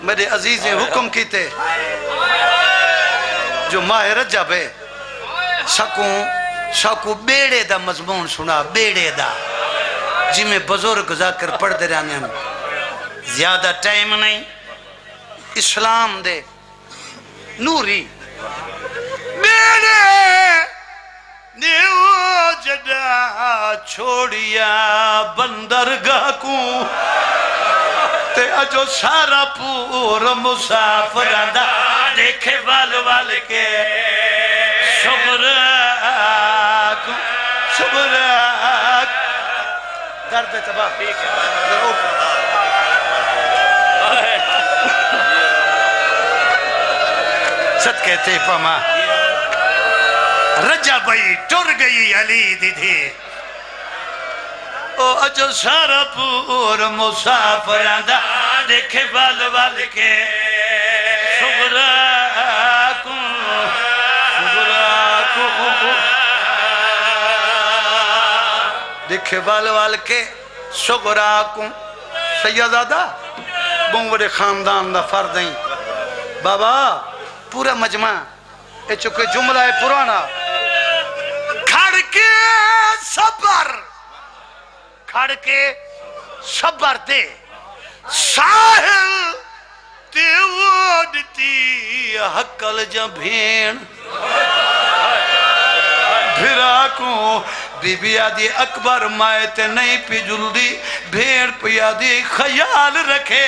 میرے عزیزیں حکم کیتے جو ماہ رجب ہے سکوں بیڑے دا مضمون سنا بیڑے دا جی میں بزرگ ذاکر پڑھ دے رہنے ہم زیادہ ٹائم نہیں اسلام دے نوری بیڑے نیو جڑا چھوڑیا بندرگاہ کو تے اجو سارا پور مسافران دا دیکھے وال وال کے شبراک شبراک درد تباہ صدقے تے پاما رجا بھئی ٹر گئی علی دی تھی او اجو سارا پور مسافران دا دیکھے وال وال کے شبراکوں دیکھے وال وال کے شبراکوں سیدادہ بونگوڑے خاندان دا فردیں بابا پورا مجمع اے چکے جملہ ہے پرانا کھڑ کے صبر کھڑ کے صبر دے ساحل تے وڈتی حقل جا بھین بھرا کو بی بی آدھی اکبر مائے تے نہیں پی جلدی بھیڑ پی آدھی خیال رکھے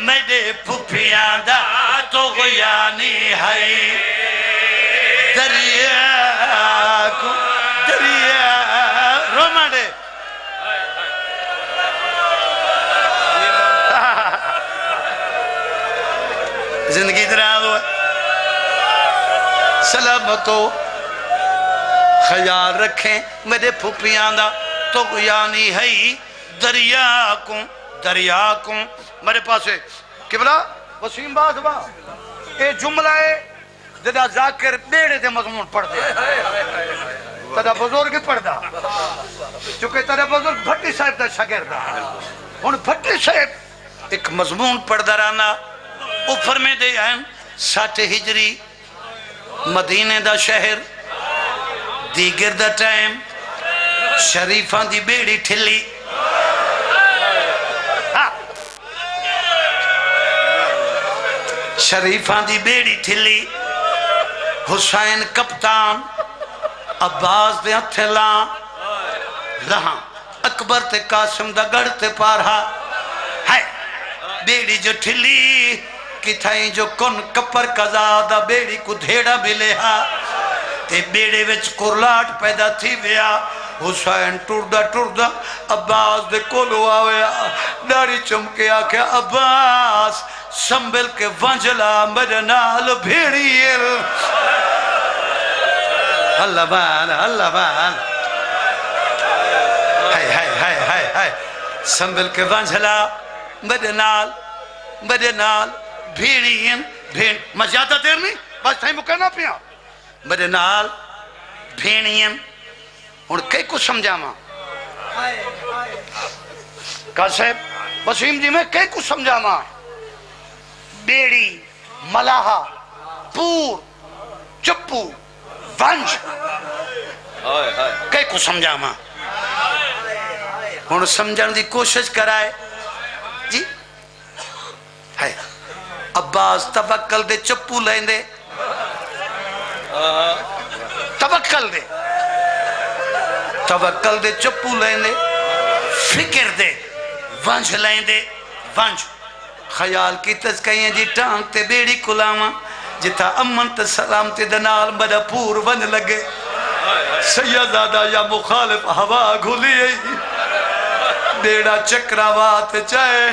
میرے پھپھیاں دا تو غیانی ہے دریا کو دریا رومانے زندگی دراد ہوئے سلامتو خیال رکھیں میرے پھپیاں دا تو یعنی ہے دریا کو میرے پاس ہے قبلہ وسیم بات با اے جملہ ہے جدا ذاکر بیڑے دے مضمون پڑھ دے تدا بزرگ پڑھ دا چونکہ تدا بزرگ بھٹی صاحب دا شگر دا ان بھٹی صاحب ایک مضمون پڑھ دا رانا اوپر میں دے ہیں 60 ہجری مدینے دا شہر دیگر دا ٹائم شریفان دی بیڑی ٹھلی شریفان دی بیڑی ٹھلی حسین کپتان عباس دے ہتھلاں رہاں اکبر تے قاسم دا گڑھ تے پارہا ہے بیڑی جو ٹھلی کی تھائیں جو کن کپر کزادہ بیڑی کو دھیڑا بھی لیا تے بیڑے وچ کرلاٹ پیدا تھی ویا حسین ٹردہ عباس دے کولو آویا داڑی چمکے آکھے عباس سنبھل کے ونجلا میرے نال بھیڑیل اللہ بان ہائے سنبھل کے ونجلا میرے نال بھیڑیل میں زیادہ دیر نہیں بس تھائی مکرنا پیا میرے نال بھیڑیل اور کئی کو سمجھا ماں کہا صاحب وسیم جی میں کئی کو سمجھا ماں بیڑی ملاحہ پور چپو ونج کئی کو سمجھا ماں اور سمجھان دی کوشش کرائے جی ہے عباس توکل دے چپو لائن دے توکل دے چپو لائن دے فکر دے ونج لائن دے ونج خیال کی تذکائیں جی ٹانگ تے بیڑی کلاما جتا امن تے سلام تے دنال مدہ پور ون لگے سیدادہ یا مخالف ہوا گھولی بیڑا چکراوات چاہے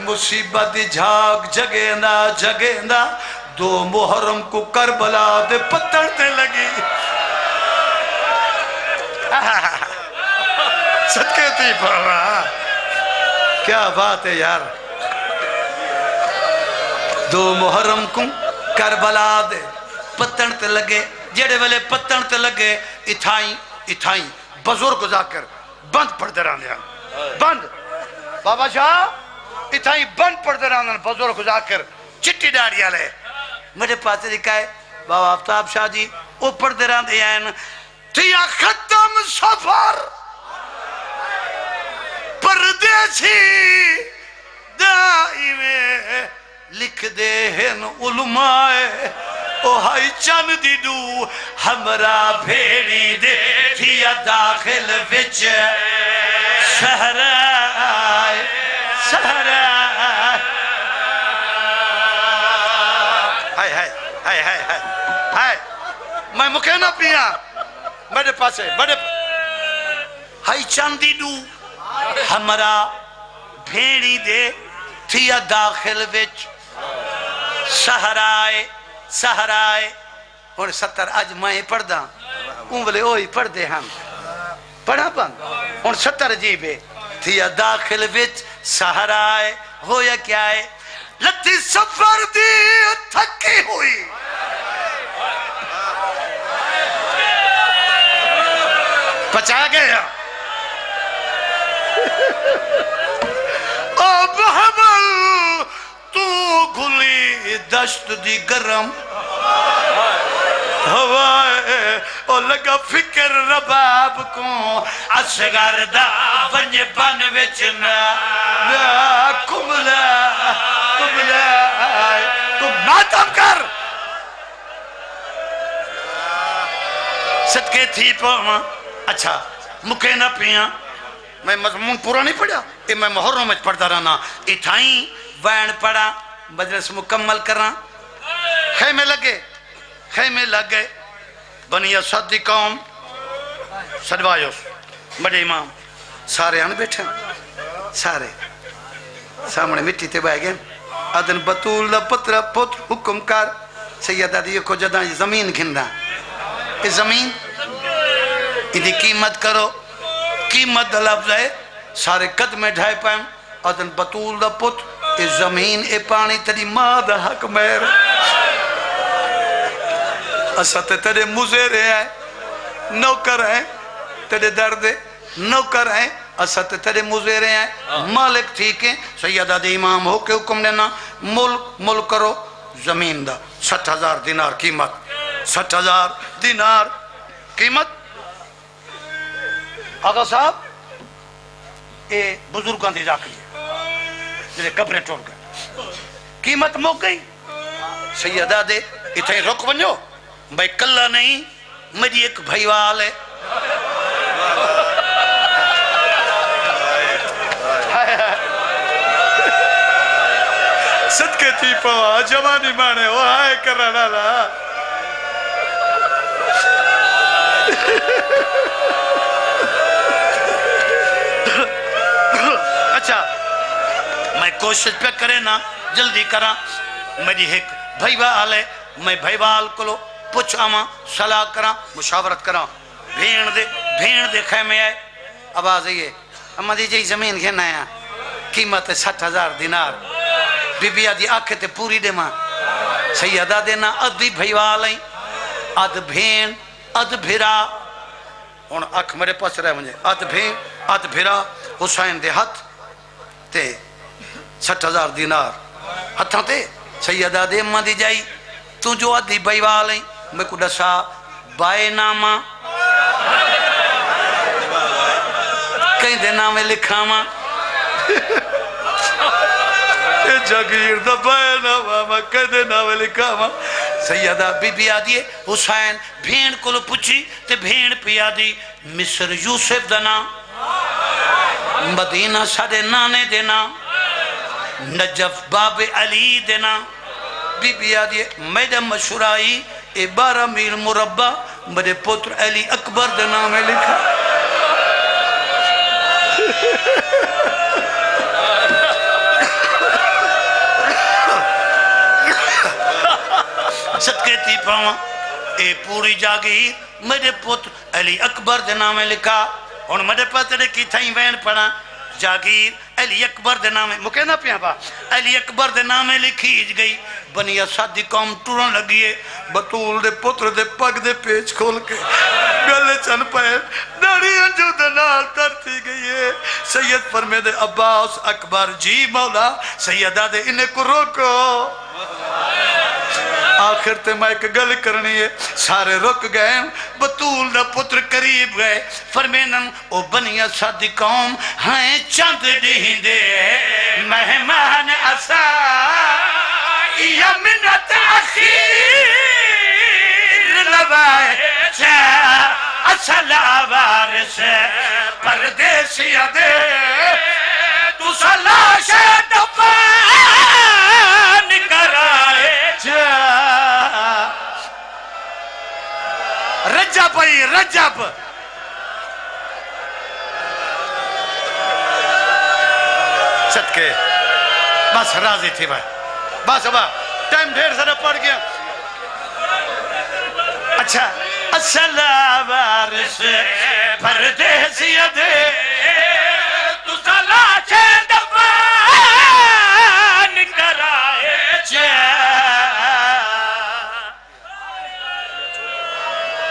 مصیبت جھاگ جگیندہ دو محرم کو کربلا دے پتڑتے لگی صدقے تھی پڑھا کیا بات ہے یار دو محرم کو کربلا دے پتڑتے لگے جیڑے والے پتڑتے لگے اتھائیں بزرگ ذاکر بند پڑھ دران دیا بند بابا شاہ اتھائیں بند پڑھ دران دیا بزرگ ذاکر چٹی ڈاڑیا لے میرے پاس لکھا ہے بابا آفتاب شاہ جی وہ پڑھ دران دیا ہے تیا ختم سفر پردیسی دائی میں لکھ دے ہیں علماء او ہائی چند دی دو ہمرا بھیڑی دے تھیا داخل وچ سہرائے ہائے میں مکہ نہ پیا میرے پاس ہے ہائی چند دی دو ہمرا بھیڑی دے تھیا داخل وچ سہرائے اور 70 آج میں پڑھ دا انگلے اوہی پڑھ دے ہم پڑھا بند اور 70 جیبے تھیا داخل وچ سہرائے ہویا کیا ہے لتی سفر دی تھکی ہوئی پچا گیا اب حمل تو گھلی دشت دی گرم ہوائے اور لگا فکر رباب کو اصغر دا ونج بن وچنا کملا تم ماتم کر صدقے تھی پاما اچھا مکے نہ پیاں میں مضمون پورا نہیں پڑھا یہ میں محرم میں پڑھتا رہنا اتھائیں وین پڑھا مجلس مکمل کرنا خیمے لگ گئے بنی اسد دی قوم سدوایوس بڑے امام سارے آنے بیٹھے سارے سامنے مٹی تے بہ گئے ادن بطول دا پتر پتر حکم کر سیدہ دی کو جدہ زمین گھندا یہ زمین یہ قیمت کرو قیمت دا لفظ ہے سارے قدمیں ڈھائے پائیں ادن بطول دا پتر یہ زمین اے پانی تیری ماں دا حق میر اساتے تیرے مزیرے ہیں نوکر ہیں تیرے درد نوکر ہیں اساتے تیرے مزیرے ہیں مالک ٹھیک ہیں سیدہ دے امام ہو کے حکم دینا ملک کرو زمین دا 60,000 دینار قیمت 60,000 دینار قیمت آقا صاحب اے بزرگاں دی جاکلی جنہیں قبریں ٹوڑ گئے قیمت موک گئی سیدہ دے اتنے رک بنجو بھائی کلہ نہیں میری ایک بھائیوال ہے صدقے تھی پوا جوانی مانے وہ آئے کرنا لا اچھا میں کوشش پہ کرے نا جلدی کرا میری ایک بھائیوال ہے میں بھائیوال کو لو پوچھ آما صلاح کرا مشاورت کرا بھین دے خیمے آئے آواز آئیے اما دی جی زمین گھن آیا قیمت 60,000 دینار بی بی آدھی آنکھیں تے پوری دے ماں سیدہ دینا ادھی بھائیوال ہیں اد بھین اد بھرا ان آنکھ میرے پاس رہے مجھے اد بھین اد بھرا حسین دے ہاتھ تے 60,000 دینار ہتھاں تے سیدہ دے اما دی جائی تو جو ادھی بھائیوال ہیں میں کو دسا بائے نامہ کہیں دے نامے لکھا ماں جاگیر دا بائے نامہ کہیں دے نامے لکھا ماں سیدہ بی بی آدھی حسین بھین کو لو پچھی تے بھین پی آدھی مصر یوسف دنا مدینہ ساڑے نانے دینا نجف باب علی دینا بی بی آدھی میڈا مشورائی 12 میل مربع میرے پتر علی اکبر دے نام لکھا صدقے تھی پاؤں اے پوری جاگیر میرے پتر علی اکبر دے نام لکھا اور میرے پتر کی تھائیں وین پڑھا جاگیر علی اکبر دے نامے مکہ نہ پیاں با علی اکبر دے نامے لکھی گئی بنی اسد دی قوم ٹورن لگیے بطول دے پتر دے پگ دے پیچ کھول کے گلے چن پائے داڑی انجو دے نال ترتی گئی ہے سید فرمے دے عباس اکبر جی مولا سیدہ دے انہیں کو روکو آخر تے میں ایک گل کرنی ہے سارے رک گئے بطول دا پتر قریب گئے فرمینن او بنی اسد دی قوم ہیں چند دیں دے مہمان اسا یا منت اخیر لبائے چاہ اصل وارث پردیسی دے تو سلاش دفان کرائے رجب آئی رجب صدقے بس راضی تھی بھائی بس ابا ٹائم ڈھیر سارا پڑ گیا اچھا السلام وارث پردیسی دے تو سلاش دفان کرائے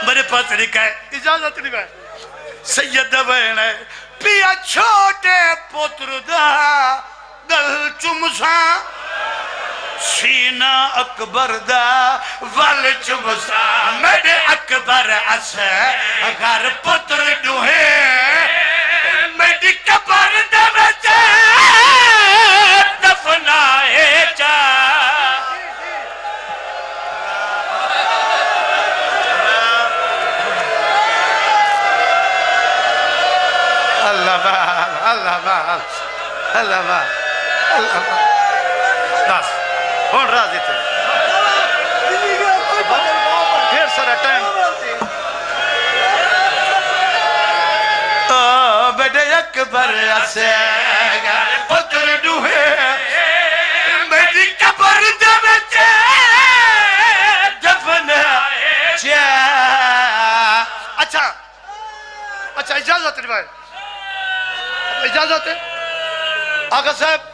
میرے پاس لکھا ہے اجازت نہیں ہے سید بہن ہے پیا چھوٹے پتر دا گل چمسا سینہ اکبر دا ول چمسا میرے اکبر اس اگر پتر ڈوہے میری قبر دا بچے دفنائے جا اللہ بال اللہ بال بس ہون راضی تھے ڈھیر سارا ٹائم بیٹے اکبر اسے پتر ڈوہے میری قبر دے بچے دفن اچھا اچھا اجازت ہے بھائی اجازت ہے آقا صاحب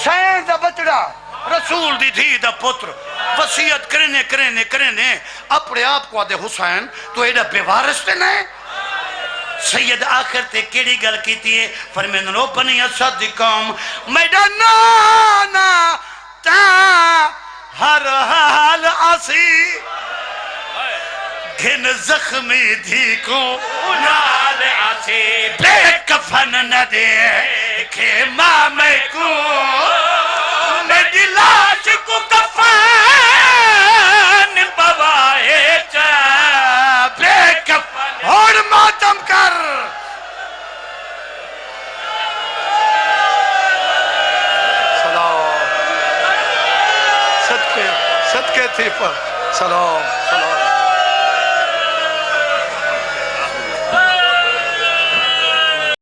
شہر دا بچڑا رسول دی دھی دا پتر وصیت کرنے اپنے آپ کو آدھے حسین تو ایڈا بیوارث تے نہیں سید آخر تے کیڑی گل کیتی ہے فرمین رو بنی اسد قوم میڈا نانا تا ہر حال آسی گھن زخمی دھی کو نال آسی بے کفن نہ دے کہ مامے کو میری لاش کو کفن پوائے چا بے کفن اور ماتم کر سلام صدقے تھی پر سلام سلام